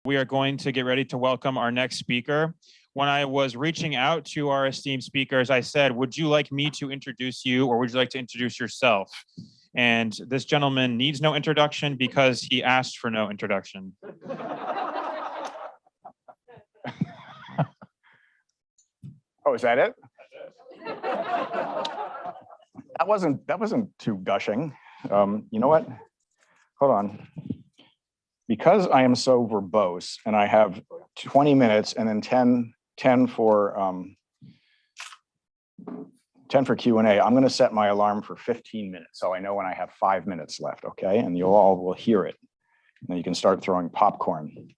We are going to get ready to welcome our next speaker. When I was reaching out to our esteemed speakers, I said, would you like me to introduce you or would you like to introduce yourself? And this gentleman needs no introduction because he asked for no introduction. Oh, is that it? That wasn't too gushing. You know what? Hold on. Because I am so verbose and I have 20 minutes and then 10 for Q&A, I'm going to set my alarm for 15 minutes so I know when I have 5 minutes left, okay? And you all will hear it. And then you can start throwing popcorn.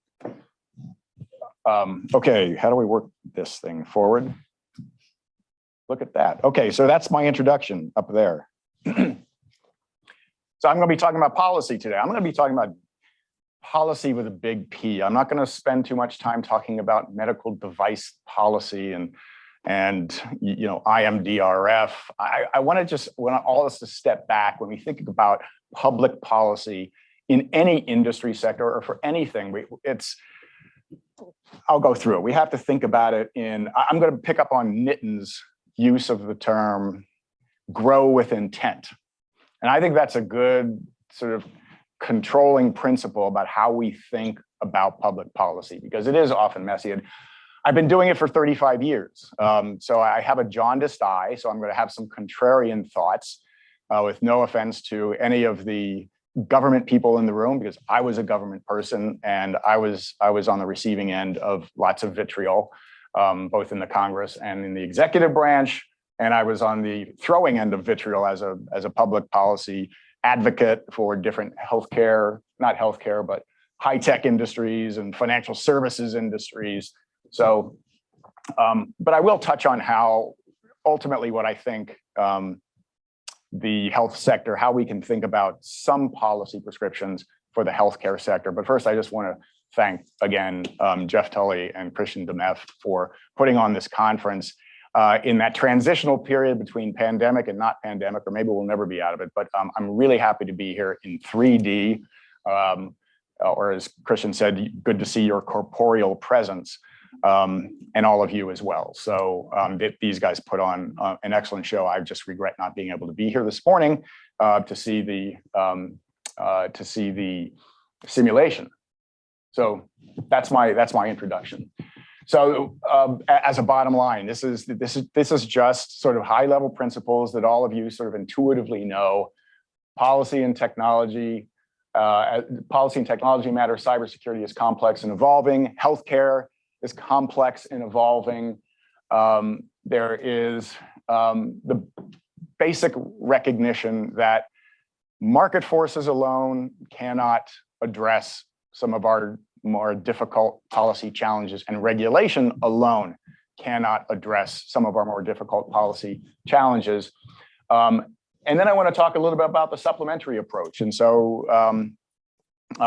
Okay, how do we work this thing forward? Look at that. Okay, so that's my introduction up there. So I'm going to be talking about policy today. I'm going to be talking about policy with a big P. I'm not going to spend too much time talking about medical device policy and you know, IMDRF. I want all of us to step back when we think about public policy in any industry sector or for anything. I'll go through it. We have to think about it I'm going to pick up on Nitten's use of the term grow with intent. And I think that's a good sort of controlling principle about how we think about public policy, because it is often messy. And I've been doing it for 35 years. So I have a jaundiced eye, so I'm going to have some contrarian thoughts with no offense to any of the government people in the room, because I was a government person and I was on the receiving end of lots of vitriol, both in the Congress and in the executive branch. And I was on the throwing end of vitriol as a public policy advocate for different not healthcare, but high-tech industries and financial services industries. So, but I will touch on how ultimately what I think the health sector, how we can think about some policy prescriptions for the healthcare sector. But first, I just want to thank again, Jeff Tully and Christian Demeff for putting on this conference in that transitional period between pandemic and not pandemic, or maybe we'll never be out of it. But I'm really happy to be here in 3D, or as Christian said, good to see your corporeal presence, and all of you as well. So these guys put on an excellent show. I just regret not being able to be here this morning to see the simulation. So that's my introduction. So as a bottom line, this is just sort of high level principles that all of you sort of intuitively know. Policy and technology matter. Cybersecurity is complex and evolving. Healthcare is complex and evolving. There is the basic recognition that market forces alone cannot address some of our more difficult policy challenges, and regulation alone cannot address some of our more difficult policy challenges. And then I want to talk a little bit about the supplementary approach. And so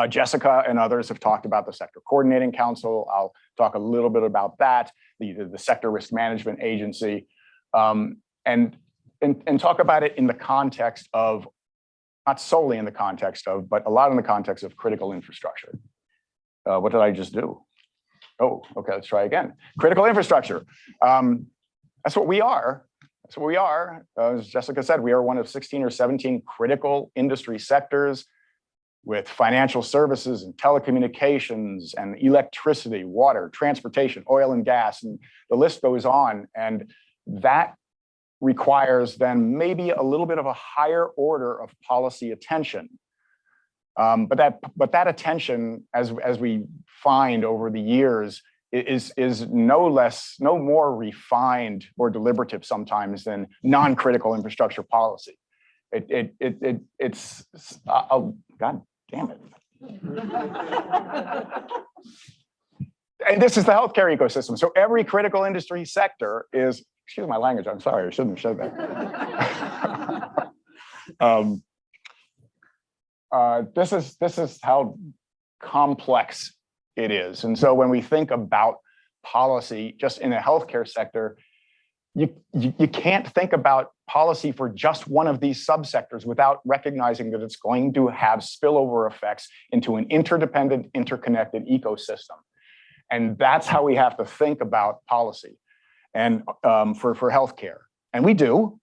Jessica and others have talked about the Sector Coordinating Council. I'll talk a little bit about that, the Sector Risk Management Agency, and talk about it in the context of, not solely in the context of, but a lot in the context of critical infrastructure. What did I just do? Oh, okay, let's try again. Critical infrastructure. That's what we are. That's what we are. As Jessica said, we are one of 16 or 17 critical industry sectors with financial services and telecommunications and electricity, water, transportation, oil and gas, and the list goes on. And that requires then maybe a little bit of a higher order of policy attention. But that attention, as we find over the years, is no more refined or deliberative sometimes than non-critical infrastructure policy. It's God damn it. And this is the healthcare ecosystem. So every critical industry sector is, excuse my language, I'm sorry, I shouldn't have said that. This is how complex it is. And so when we think about policy just in the healthcare sector, you can't think about policy for just one of these subsectors without recognizing that it's going to have spillover effects into an interdependent, interconnected ecosystem. And that's how we have to think about policy and for healthcare. And we do,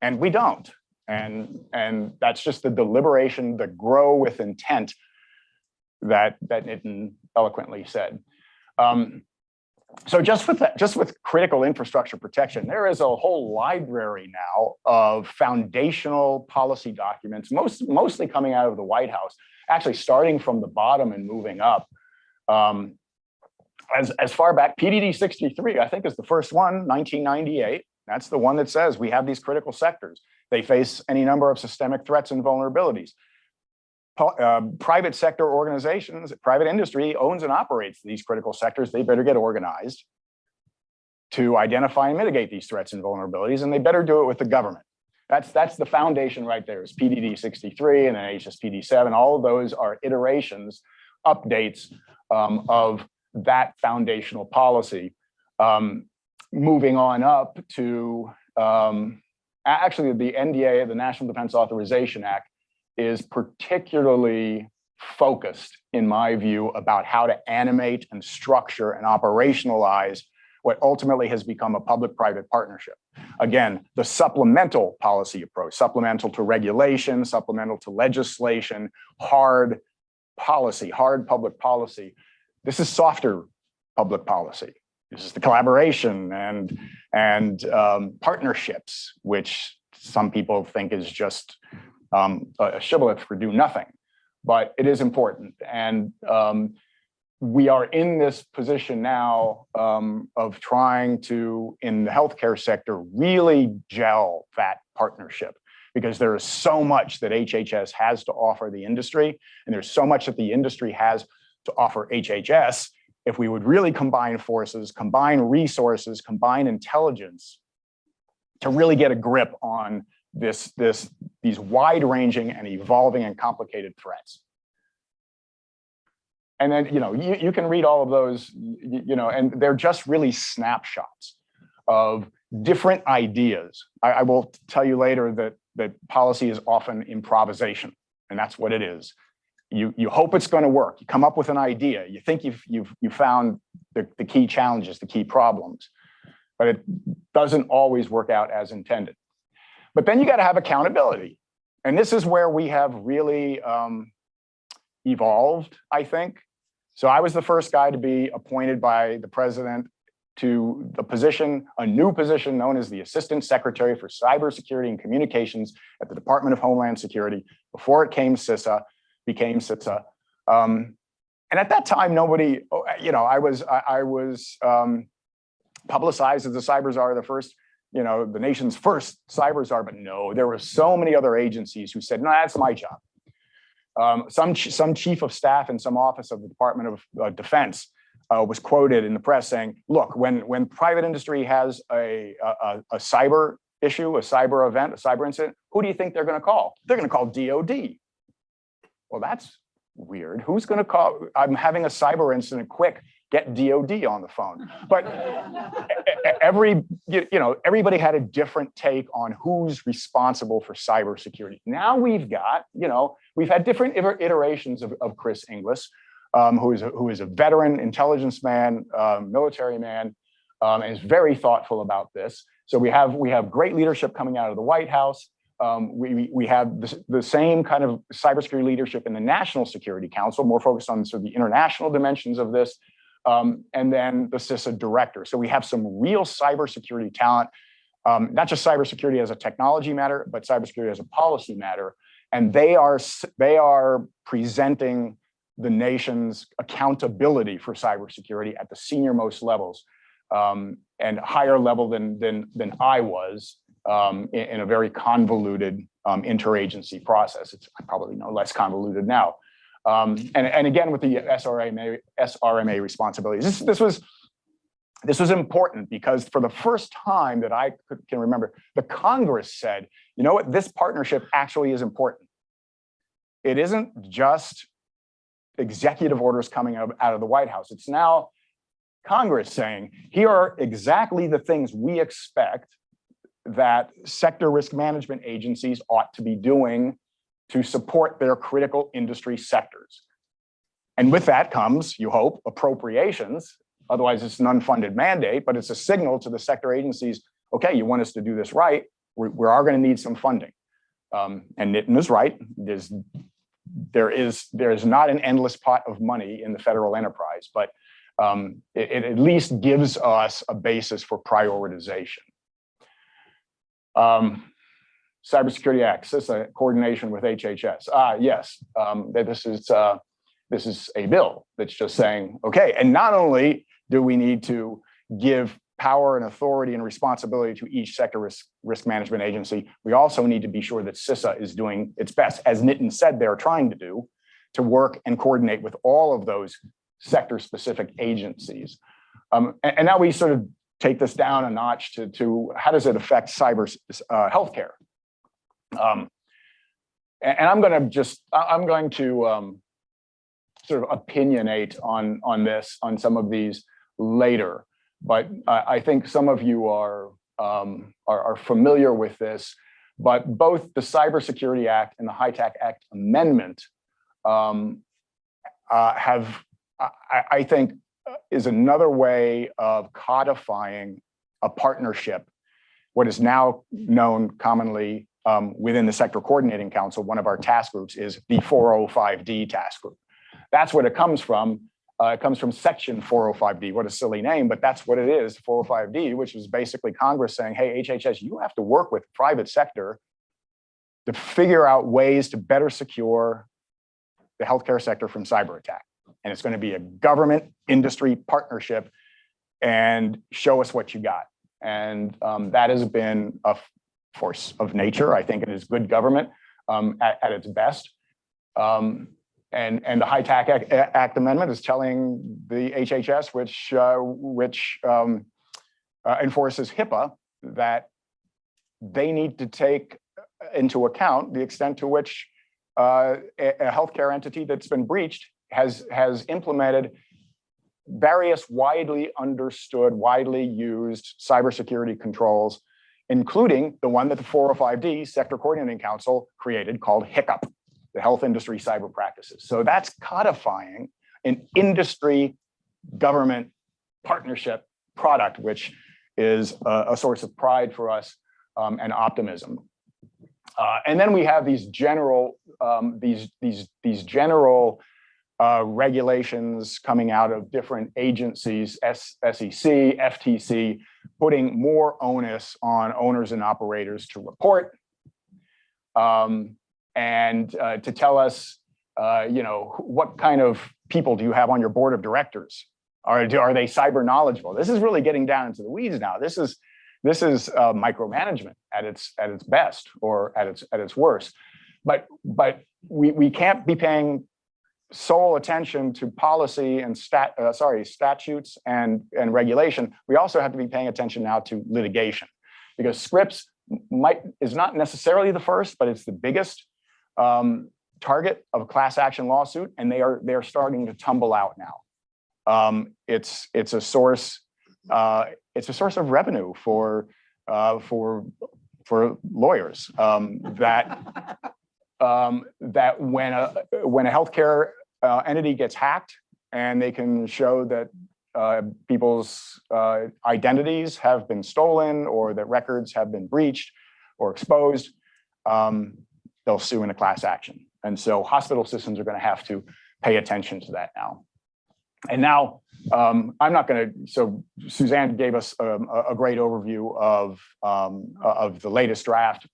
and we don't. And that's just the deliberation, the grow with intent that Nitin eloquently said. So just with critical infrastructure protection, there is a whole library now of foundational policy documents, mostly coming out of the White House, actually starting from the bottom and moving up. As far back, PDD 63, I think, is the first one, 1998. That's the one that says we have these critical sectors. They face any number of systemic threats and vulnerabilities. Private sector organizations, private industry owns and operates these critical sectors. They better get organized to identify and mitigate these threats and vulnerabilities, and they better do it with the government. That's the foundation right there, is PDD 63 and then HSPD 7. All of those are iterations, updates of that foundational policy. Moving on up to, actually the NDA, the National Defense Authorization Act, is particularly focused, in my view, about how to animate and structure and operationalize what ultimately has become a public-private partnership. Again, the supplemental policy approach, supplemental to regulation, supplemental to legislation, hard policy, hard public policy. This is softer public policy. This is the collaboration and partnerships, which some people think is just a shibboleth for do nothing, but it is important. And we are in this position now of trying to, in the healthcare sector, really gel that partnership, because there is so much that HHS has to offer the industry, and there's so much that the industry has to offer HHS. If we would really combine forces, combine resources, combine intelligence to really get a grip on these wide-ranging and evolving and complicated threats. And then, you can read all of those, and they're just really snapshots of different ideas. I will tell you later that policy is often improvisation, and that's what it is. You hope it's going to work. You come up with an idea. You think you've found the key challenges, the key problems, but it doesn't always work out as intended. But then you got to have accountability. And this is where we have really evolved, I think. So I was the first guy to be appointed by the president to the position, a new position known as the Assistant Secretary for Cybersecurity and Communications at the Department of Homeland Security, before it became CISA. And at that time, nobody, I was publicized as the cyber czar, the first, the nation's first cyber czar, but no, there were so many other agencies who said, no, that's my job. Some chief of staff in some office of the Department of Defense was quoted in the press saying, look, when private industry has a cyber issue, a cyber event, a cyber incident, who do you think they're going to call? They're going to call DOD. Well, that's weird. Who's going to call? I'm having a cyber incident. Quick, get DOD on the phone. But everybody had a different take on who's responsible for cybersecurity. Now we've got, we've had different iterations of Chris Inglis, who is a veteran intelligence man, military man, and is very thoughtful about this. So we have great leadership coming out of the White House. We have the same kind of cybersecurity leadership in the National Security Council, more focused on sort of the international dimensions of this, and then the CISA director. So we have some real cybersecurity talent, not just cybersecurity as a technology matter, but cybersecurity as a policy matter. And they are presenting the nation's accountability for cybersecurity at the senior most levels, and higher level than I was. In a very convoluted interagency process. It's probably no less convoluted now. And again, with the SRMA responsibilities, this was important because for the first time that I can remember, the Congress said, you know what, this partnership actually is important. It isn't just executive orders coming out of the White House. It's now Congress saying, here are exactly the things we expect that sector risk management agencies ought to be doing to support their critical industry sectors. And with that comes, you hope, appropriations. Otherwise, it's an unfunded mandate, but it's a signal to the sector agencies, okay, you want us to do this right, we are going to need some funding. And Nitin is right. There is not an endless pot of money in the federal enterprise, but it at least gives us a basis for prioritization. Cybersecurity Act, CISA coordination with HHS. Yes, this is a bill that's just saying, okay, and not only do we need to give power and authority and responsibility to each sector risk management agency, we also need to be sure that CISA is doing its best, as Nitin said they're trying to do, to work and coordinate with all of those sector-specific agencies. And now we sort of take this down a notch to how does it affect cyber healthcare? And I'm going to sort of opinionate on some of these later. But I think some of you are familiar with this. But both the Cybersecurity Act and the HITECH Act amendment I think, is another way of codifying a partnership, what is now known commonly within the Sector Coordinating Council. One of our task groups is the 405D task group. That's what it comes from. It comes from Section 405D. What a silly name, but that's what it is, 405D, which is basically Congress saying, hey, HHS, you have to work with private sector to figure out ways to better secure the healthcare sector from cyber attack. And it's going to be a government industry partnership, and show us what you got. And that has been a force of nature. I think it is good government at its best. And the HITECH Act amendment is telling the HHS, which enforces HIPAA, that they need to take into account the extent to which a healthcare entity that's been breached has implemented various widely understood, widely used cybersecurity controls, including the one that the 405D Sector Coordinating Council created called HICCUP, the Health Industry Cyber Practices. So that's codifying an industry government partnership product, which is a source of pride for us and optimism. And then we have these general regulations coming out of different agencies, SEC, FTC, putting more onus on owners and operators to report and to tell us, what kind of people do you have on your board of directors? Are they cyber knowledgeable? This is really getting down into the weeds now. This is micromanagement at its best, or at its worst. But we can't be paying sole attention to policy and statutes and regulation. We also have to be paying attention now to litigation, because Scripps is not necessarily the first, but it's the biggest target of a class action lawsuit, and they're starting to tumble out now. It's a source of revenue for lawyers that when a healthcare entity gets hacked and they can show that people's identities have been stolen, or that records have been breached or exposed, they'll sue in a class action. And so hospital systems are going to have to pay attention to that now. And now, I'm not going to. So Suzanne gave us a great overview of the latest draft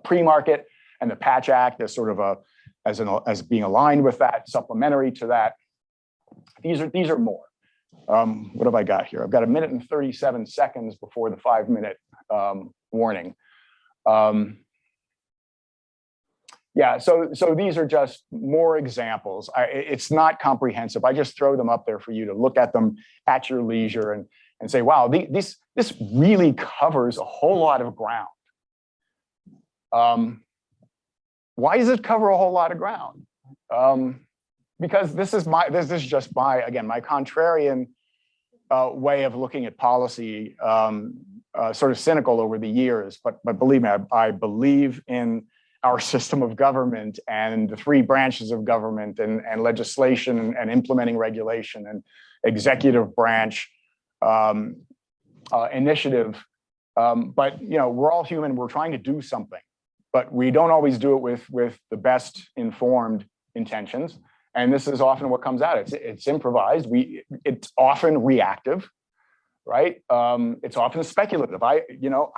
pre-market, and the Patch Act as sort of as being aligned with that, supplementary to that. These are more. What have I got here? I've got 1 minute and 37 seconds before the 5-minute warning. Yeah, so these are just more examples. It's not comprehensive. I just throw them up there for you to look at them at your leisure and say, wow, this really covers a whole lot of ground. Why does it cover a whole lot of ground? Because this is just my contrarian way of looking at policy sort of cynical over the years, but believe me, I believe in our system of government and the three branches of government and legislation and implementing regulation and executive branch initiative. But we're all human. We're trying to do something, but we don't always do it with the best informed intentions. And this is often what comes out. It's improvised. It's often reactive, right? It's often speculative. I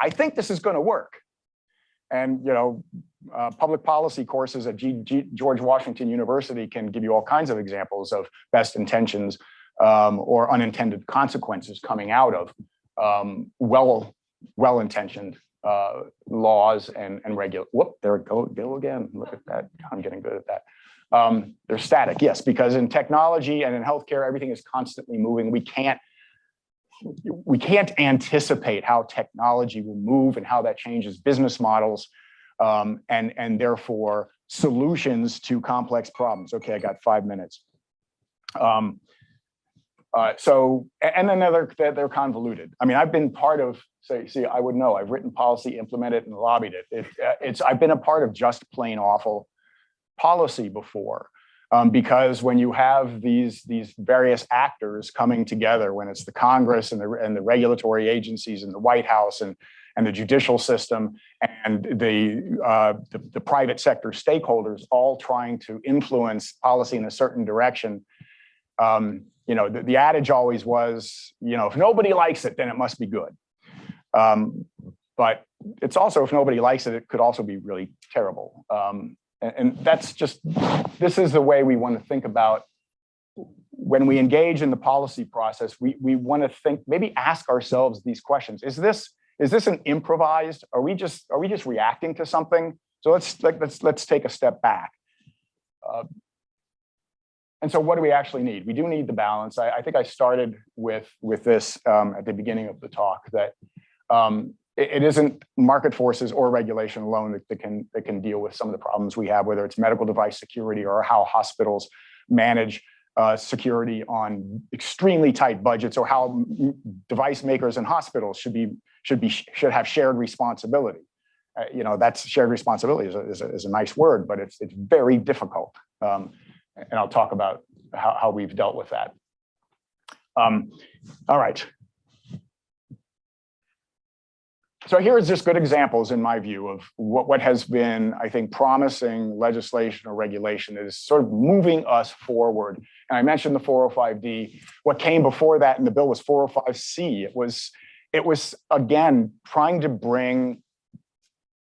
think this is going to work. And public policy courses at George Washington University can give you all kinds of examples of best intentions or unintended consequences coming out of well-intentioned laws and regulate. Whoop, there it go again. Look at that. I'm getting good at that. They're static, yes, because in technology and in healthcare, everything is constantly moving. We can't anticipate how technology will move and how that changes business models and therefore solutions to complex problems. Okay, I got 5 minutes. And then they're convoluted. I mean, I've been part of, I would know, I've written policy, implemented and lobbied it. I've been a part of just plain awful policy before. Because when you have these various actors coming together, when it's the Congress and the regulatory agencies and the White House and the judicial system and the private sector stakeholders all trying to influence policy in a certain direction, the adage always was, if nobody likes it, then it must be good. But it's also, if nobody likes it, it could also be really terrible. And that's just, this is the way we want to think about when we engage in the policy process. We want to think, maybe ask ourselves these questions. Is this an improvised? Are we just reacting to something? So let's take a step back. And so what do we actually need? We do need the balance. I think I started with this at the beginning of the talk, that it isn't market forces or regulation alone that can deal with some of the problems we have, whether it's medical device security or how hospitals manage security on extremely tight budgets, or how device makers and hospitals should have shared responsibility. That's shared responsibility is a nice word, but it's very difficult. And I'll talk about how we've dealt with that. All right. So here's just good examples, in my view, of what has been, I think, promising legislation or regulation that is sort of moving us forward. And I mentioned the 405D. What came before that in the bill was 405C. It was again trying to bring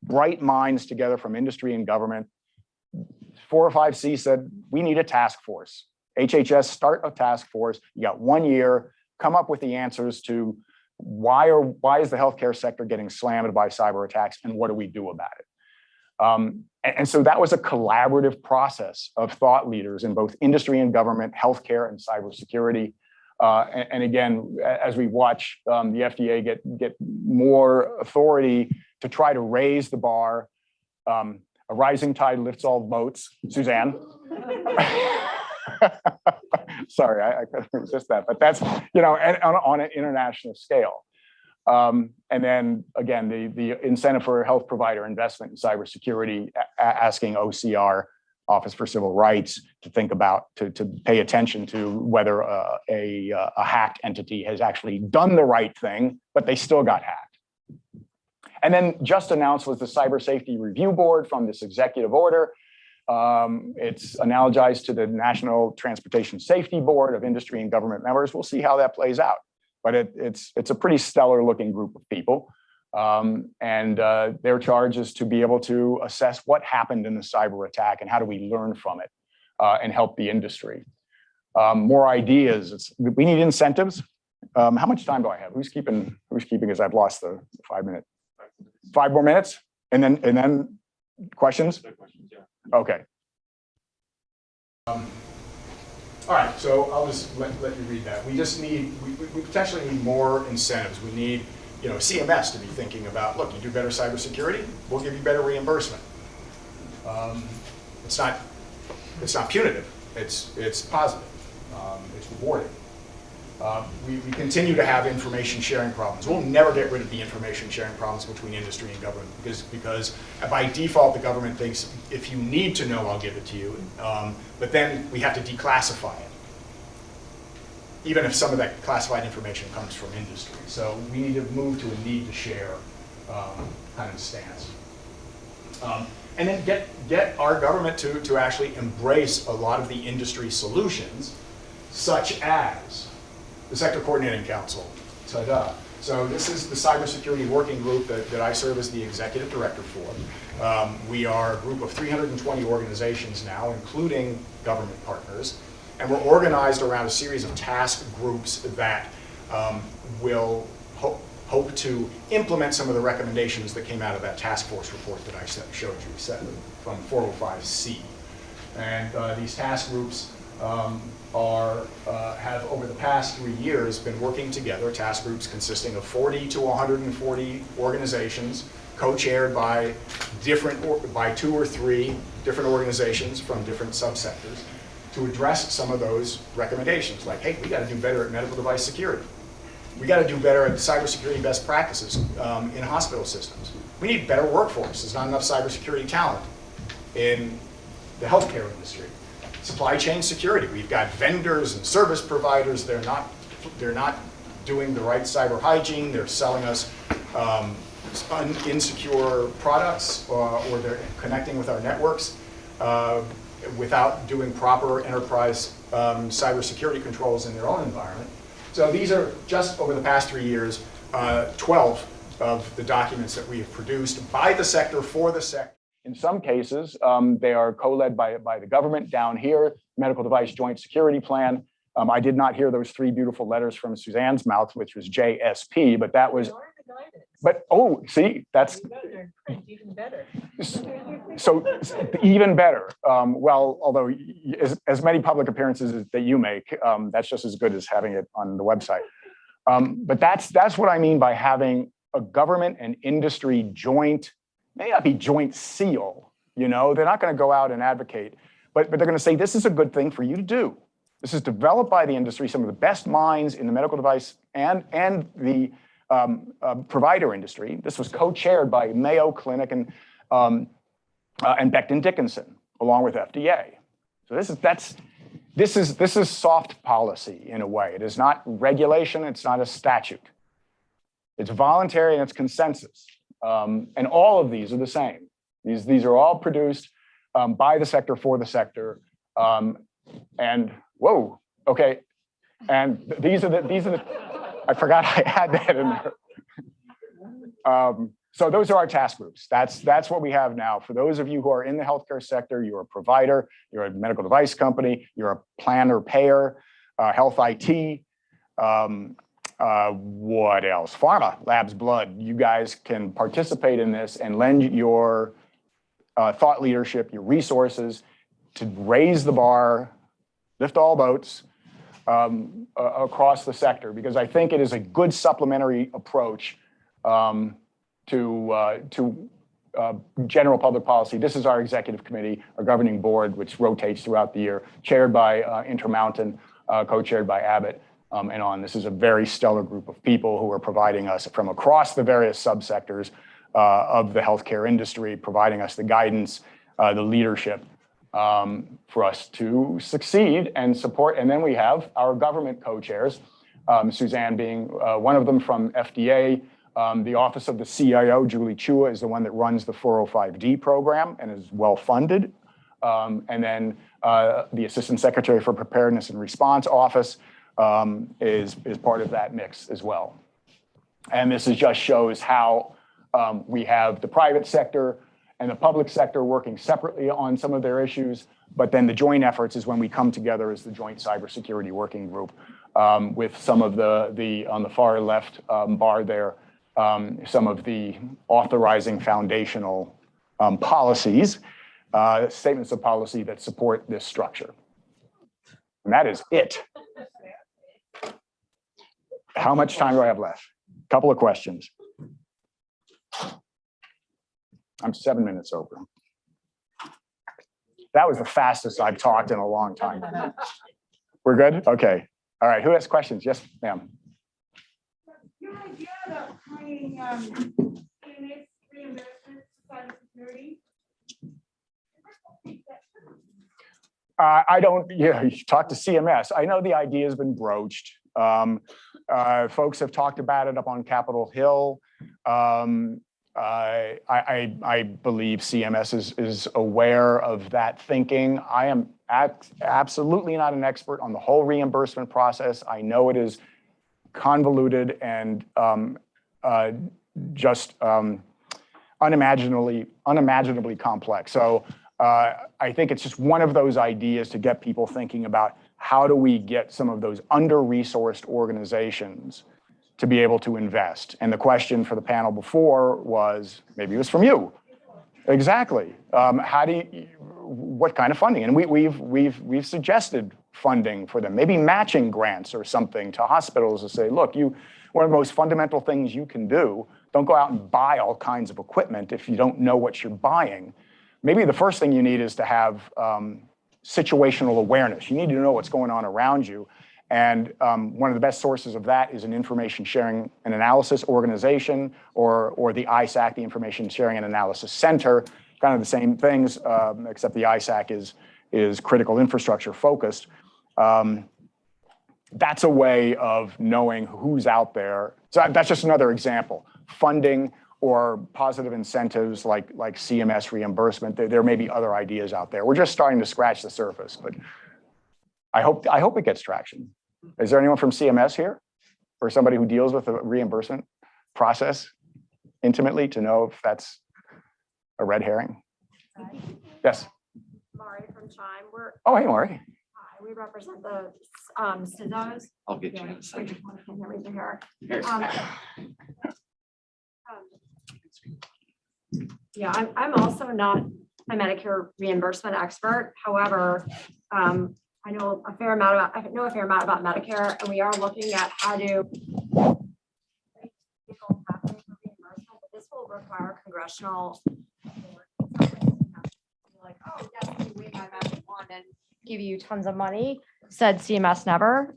bright minds together from industry and government. 405C said we need a task force. HHS, start a task force. You got 1 year. Come up with the answers to why is the healthcare sector getting slammed by cyber attacks, and what do we do about it? And so that was a collaborative process of thought leaders in both industry and government, healthcare and cybersecurity. And again, as we watch the FDA get more authority to try to raise the bar, a rising tide lifts all boats. Suzanne. Sorry, I couldn't resist that, but that's, on an international scale. And then again, the incentive for health provider investment in cybersecurity, asking OCR, Office for Civil Rights, to think about, to pay attention to whether a hacked entity has actually done the right thing, but they still got hacked. And then just announced was the Cyber Safety Review Board from this executive order. It's analogized to the National Transportation Safety Board of industry and government members. We'll see how that plays out. But it's a pretty stellar looking group of people. And their charge is to be able to assess what happened in the cyber attack and how do we learn from it and help the industry. More ideas. We need incentives. How much time do I have? Who's keeping? Because I've lost the 5 minutes. 5 more minutes, and then questions. Okay. All right, so I'll just let you read that. We potentially need more incentives. We need, CMS to be thinking about, look, you do better cybersecurity, we'll give you better reimbursement. It's not punitive. It's positive. It's rewarding. We continue to have information sharing problems. We'll never get rid of the information sharing problems between industry and government because by default the government thinks if you need to know, I'll give it to you. But then we have to declassify it, even if some of that classified information comes from industry. So we need to move to a need to share kind of stance. And then get our government to actually embrace a lot of the industry solutions, such as the Sector Coordinating Council. Ta-da. So this is the Cybersecurity Working Group that I serve as the executive director for. We are a group of 320 organizations now, including government partners. And we're organized around a series of task groups that will hope to implement some of the recommendations that came out of that task force report that I showed you from 405C. And these task groups have over the past 3 years been working together, task groups consisting of 40 to 140 organizations, co-chaired by 2 or 3 different organizations from different subsectors, to address some of those recommendations, like, hey, we got to do better at medical device security. We got to do better at cybersecurity best practices in hospital systems. We need better workforce. There's not enough cybersecurity talent in the healthcare industry. Supply chain security. We've got vendors and service providers. They're not doing the right cyber hygiene. They're selling us insecure products, or they're connecting with our networks without doing proper enterprise cybersecurity controls in their own environment. So these are just over the past 3 years, 12 of the documents that we have produced by the sector for the sector. In some cases, they are co-led by the government. Down here, Medical Device Joint Security Plan. I did not hear those 3 beautiful letters from Suzanne's mouth, which was JSP, but that was. But oh, see, that's even better. So even better. Well, although as many public appearances that you make, that's just as good as having it on the website. But that's what I mean by having a government and industry joint, may not be joint seal. You know, they're not going to go out and advocate, but they're going to say this is a good thing for you to do. This is developed by the industry, some of the best minds in the medical device and the provider industry. This was co-chaired by Mayo Clinic and Becton Dickinson, along with FDA. So this is soft policy in a way. It is not regulation. It's not a statute. It's voluntary and it's consensus. And all of these are the same. These are all produced by the sector for the sector. And whoa, okay. And these are the. I forgot I had that in there. So those are our task groups. That's what we have now. For those of you who are in the healthcare sector, you're a provider, you're a medical device company, you're a planner payer, health IT, what else? Pharma, labs, blood. You guys can participate in this and lend your thought leadership, your resources to raise the bar, lift all boats across the sector, because I think it is a good supplementary approach to general public policy. This is our executive committee, our governing board, which rotates throughout the year, chaired by Intermountain, co-chaired by Abbott, and on. This is a very stellar group of people who are providing us from across the various subsectors of the healthcare industry, providing us the guidance, the leadership for us to succeed and support. And then we have our government co-chairs, Suzanne being one of them from FDA. The Office of the CIO, Julie Chua, is the one that runs the 405D program and is well-funded. And then the Assistant Secretary for Preparedness and Response Office is part of that mix as well. And this just shows how we have the private sector and the public sector working separately on some of their issues, but then the joint efforts is when we come together as the Joint Cybersecurity Working Group with some of the on the far left bar there, some of the authorizing foundational policies, statements of policy that support this structure. And that is it. How much time do I have left? A couple of questions. I'm 7 minutes over. That was the fastest I've talked in a long time. We're good? Okay. All right, who has questions? Yes, ma'am. Your idea about tying CMS reimbursement to cybersecurity. I don't, yeah, you talk to CMS. I know the idea has been broached. Folks have talked about it up on Capitol Hill. I believe CMS is aware of that thinking. I am absolutely not an expert on the whole reimbursement process. I know it is convoluted and just unimaginably complex. So I think it's just one of those ideas to get people thinking about how do we get some of those under-resourced organizations to be able to invest. And the question for the panel before was, maybe it was from you. Exactly. How do you, what kind of funding? And we've suggested funding for them, maybe matching grants or something to hospitals to say, look, one of the most fundamental things you can do, don't go out and buy all kinds of equipment if you don't know what you're buying. Maybe the first thing you need is to have situational awareness. You need to know what's going on around you. And one of the best sources of that is an information sharing and analysis organization or the ISAC, the Information Sharing and Analysis Center, kind of the same things, except the ISAC is critical infrastructure focused. That's a way of knowing who's out there. So that's just another example. Funding or positive incentives like CMS reimbursement. There may be other ideas out there. We're just starting to scratch the surface, but I hope it gets traction. Is there anyone from CMS here or somebody who deals with the reimbursement process intimately to know if that's a red herring? Yes. Mari from Chime. Oh, hey, Mari. Hi, we represent the CISOs. I'll get you in a second. Yeah, I'm also not a Medicare reimbursement expert. However, I know a fair amount about Medicare, and we are looking at how to this will require congressional like, oh yes, we wave my magic wand and give you tons of money. Said CMS never.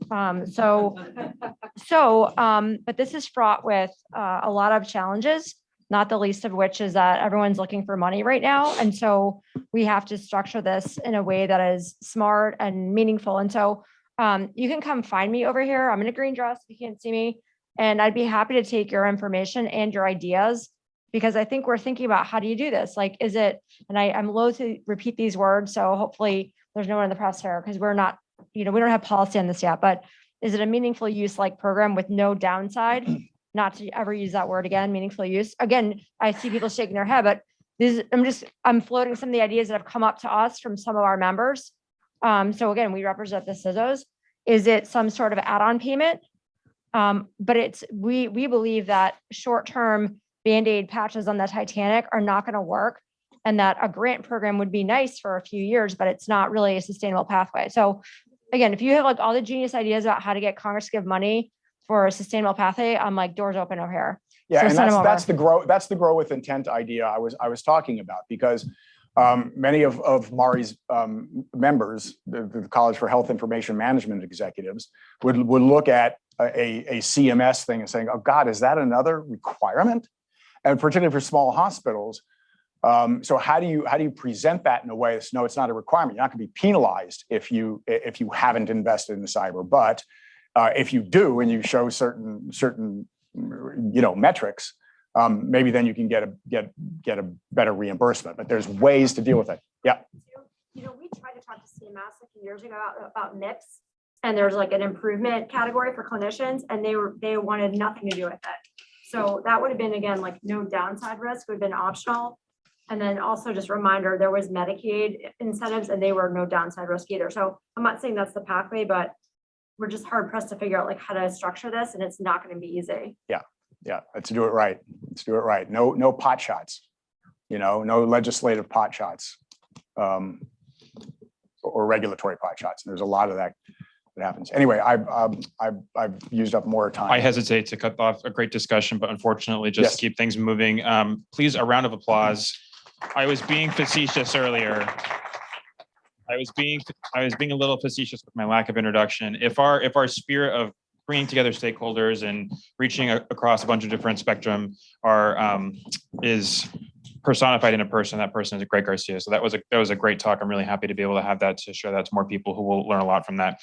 But this is fraught with a lot of challenges, not the least of which is that everyone's looking for money right now. And so we have to structure this in a way that is smart and meaningful. And so you can come find me over here. I'm in a green dress if you can't see me. And I'd be happy to take your information and your ideas, because I think we're thinking about how do you do this? Like, is it, and I'm loath to repeat these words, so hopefully there's no one in the press here because we're not, we don't have policy on this yet, but is it a meaningful use like program with no downside? Not to ever use that word again, meaningful use. Again, I see people shaking their head, but I'm floating some of the ideas that have come up to us from some of our members. So again, we represent the CISOs. Is it some sort of add-on payment? But we believe that short-term Band-Aid patches on the Titanic are not going to work, and that a grant program would be nice for a few years, but it's not really a sustainable pathway. So again, if you have like all the genius ideas about how to get Congress to give money for a sustainable pathway, I'm like, doors open over here. Yeah, so and that's the grow with intent idea I was talking about, because many of Mari's members, the College for Health Information Management executives, would look at a CMS thing and saying, oh God, is that another requirement? And particularly for small hospitals. So how do you present that in a way that's, no, it's not a requirement. You're not gonna be penalized if you haven't invested in the cyber, but if you do and you show certain metrics, maybe then you can get a better reimbursement. But there's ways to deal with it. Yeah. We tried to talk to CMS a few years ago about MIPS, and there's like an improvement category for clinicians, and they wanted nothing to do with it. So that would have been, again, like no downside risk, would have been optional. And then also just a reminder, there was Medicaid incentives and they were no downside risk either. So I'm not saying that's the pathway, but we're just hard pressed to figure out like how to structure this, and it's not going to be easy. Yeah, let's do it right. No pot shots, no legislative pot shots or regulatory pot shots. And there's a lot of that happens. Anyway, I've used up more time. I hesitate to cut off a great discussion, but unfortunately just keep things moving. Please, a round of applause. I was being facetious earlier. I was being a little facetious with my lack of introduction. If our spirit of bringing together stakeholders and reaching across a bunch of different spectrum is personified in a person, that person is a Greg Garcia. So that was a great talk. I'm really happy to be able to have that, to share that to more people who will learn a lot from that.